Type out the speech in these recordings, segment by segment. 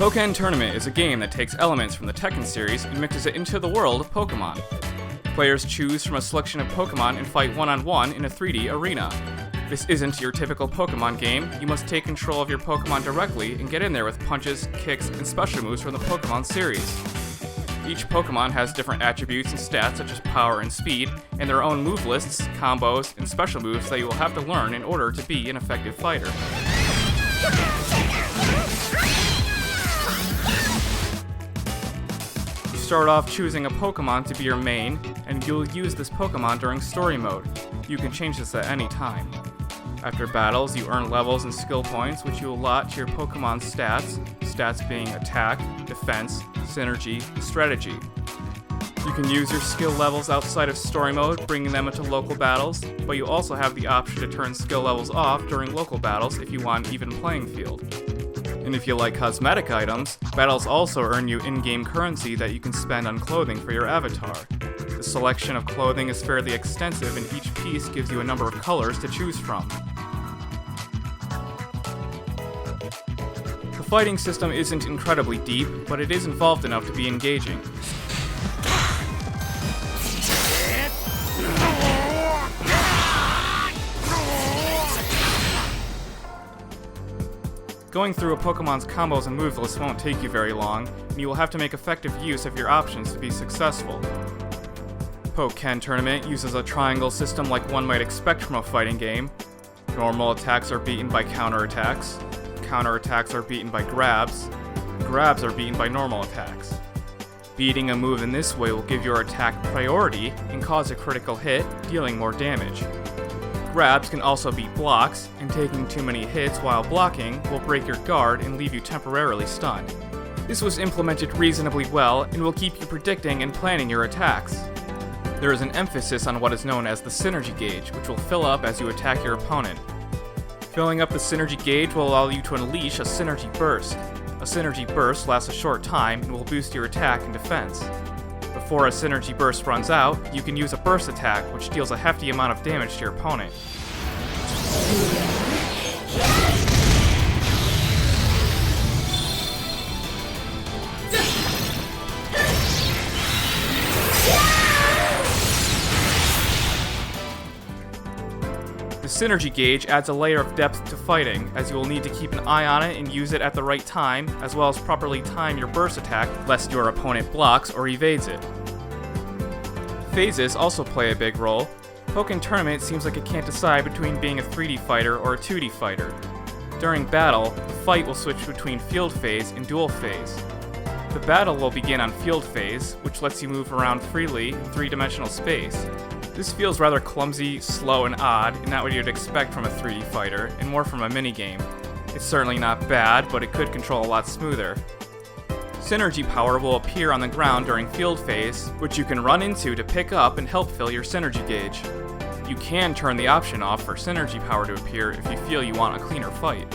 Pokkén Tournament is a game that takes elements from the Tekken series and mixes it into the world of Pokemon. Players choose from a selection of Pokemon and fight one-on-one in a 3D arena. This isn't your typical Pokemon game. You must take control of your Pokemon directly and get in there with punches, kicks, and special moves from the Pokemon series. Each Pokemon has different attributes and stats such as power and speed, and their own move lists, combos, and special moves that you will have to learn in order to be an effective fighter. You start off choosing a Pokemon to be your main, and you'll use this Pokemon during story mode. You can change this at any time. After battles, you earn levels and skill points, which you allot to your Pokemon's stats being attack, defense, synergy, and strategy. You can use your skill levels outside of story mode, bringing them into local battles, but you also have the option to turn skill levels off during local battles if you want an even playing field. And if you like cosmetic items, battles also earn you in-game currency that you can spend on clothing for your avatar. The selection of clothing is fairly extensive, and each piece gives you a number of colors to choose from. The fighting system isn't incredibly deep, but it is involved enough to be engaging. Going through a Pokemon's combos and move list won't take you very long, and you will have to make effective use of your options to be successful. Pokkén Tournament uses a triangle system like one might expect from a fighting game. Normal attacks are beaten by counterattacks. Counterattacks are beaten by grabs. Grabs are beaten by normal attacks. Beating a move in this way will give your attack priority and cause a critical hit, dealing more damage. Grabs can also beat blocks, and taking too many hits while blocking will break your guard and leave you temporarily stunned. This was implemented reasonably well and will keep you predicting and planning your attacks. There is an emphasis on what is known as the synergy gauge, which will fill up as you attack your opponent. Filling up the synergy gauge will allow you to unleash a synergy burst. A synergy burst lasts a short time and will boost your attack and defense. Before a synergy burst runs out, you can use a burst attack, which deals a hefty amount of damage to your opponent. The synergy gauge adds a layer of depth to fighting, as you will need to keep an eye on it and use it at the right time, as well as properly time your burst attack lest your opponent blocks or evades it. Phases also play a big role. Pokkén Tournament seems like it can't decide between being a 3D fighter or a 2D fighter. During battle, the fight will switch between field phase and duel phase. The battle will begin on field phase, which lets you move around freely in three-dimensional space. This feels rather clumsy, slow, and odd, and not what you'd expect from a 3D fighter, and more from a minigame. It's certainly not bad, but it could control a lot smoother. Synergy power will appear on the ground during field phase, which you can run into to pick up and help fill your synergy gauge. You can turn the option off for synergy power to appear if you feel you want a cleaner fight.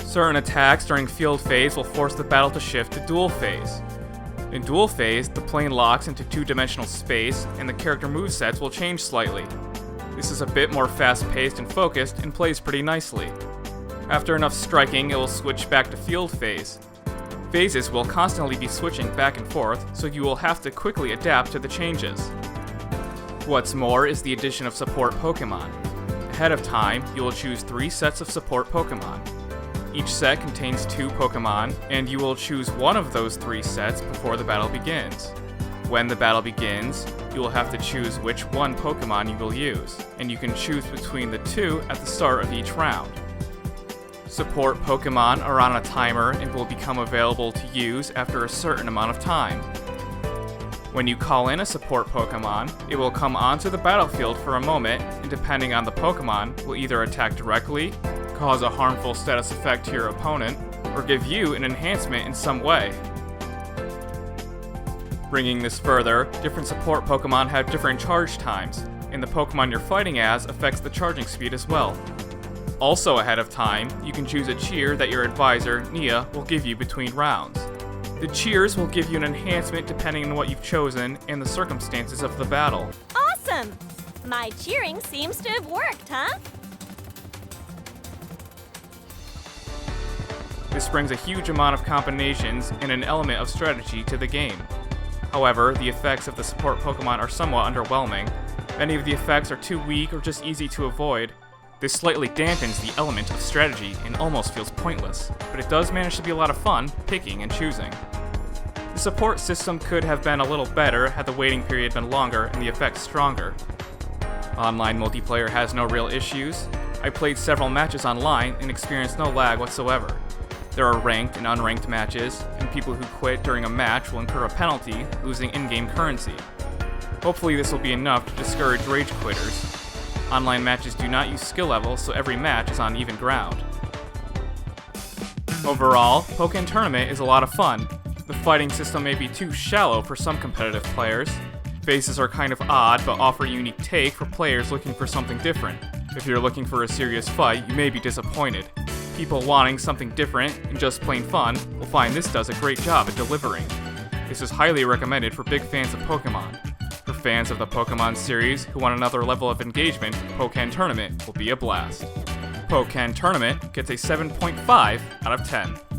Certain attacks during field phase will force the battle to shift to duel phase. In duel phase, the plane locks into two-dimensional space, and the character movesets will change slightly. This is a bit more fast-paced and focused, and plays pretty nicely. After enough striking, it will switch back to field phase. Phases will constantly be switching back and forth, so you will have to quickly adapt to the changes. What's more is the addition of support Pokemon. Ahead of time, you will choose 3 sets of support Pokemon. Each set contains 2 Pokemon, and you will choose one of those 3 sets before the battle begins. When the battle begins, you will have to choose which one Pokemon you will use, and you can choose between the 2 at the start of each round. Support Pokemon are on a timer and will become available to use after a certain amount of time. When you call in a support Pokemon, it will come onto the battlefield for a moment, and depending on the Pokemon, will either attack directly, cause a harmful status effect to your opponent, or give you an enhancement in some way. Bringing this further, different support Pokemon have different charge times, and the Pokemon you're fighting as affects the charging speed as well. Also ahead of time, you can choose a cheer that your advisor, Nia, will give you between rounds. The cheers will give you an enhancement depending on what you've chosen and the circumstances of the battle. Awesome! My cheering seems to have worked, huh? This brings a huge amount of combinations and an element of strategy to the game. However, the effects of the support Pokemon are somewhat underwhelming. Many of the effects are too weak or just easy to avoid. This slightly dampens the element of strategy and almost feels pointless, but it does manage to be a lot of fun picking and choosing. The support system could have been a little better had the waiting period been longer and the effects stronger. Online multiplayer has no real issues. I played several matches online and experienced no lag whatsoever. There are ranked and unranked matches, and people who quit during a match will incur a penalty, losing in-game currency. Hopefully this will be enough to discourage rage quitters. Online matches do not use skill levels, so every match is on even ground. Overall, Pokkén Tournament is a lot of fun. The fighting system may be too shallow for some competitive players. Phases are kind of odd, but offer a unique take for players looking for something different. If you're looking for a serious fight, you may be disappointed. People wanting something different and just plain fun will find this does a great job at delivering. This is highly recommended for big fans of Pokemon. For fans of the Pokemon series who want another level of engagement, Pokkén Tournament will be a blast. Pokkén Tournament gets a 7.5 out of 10.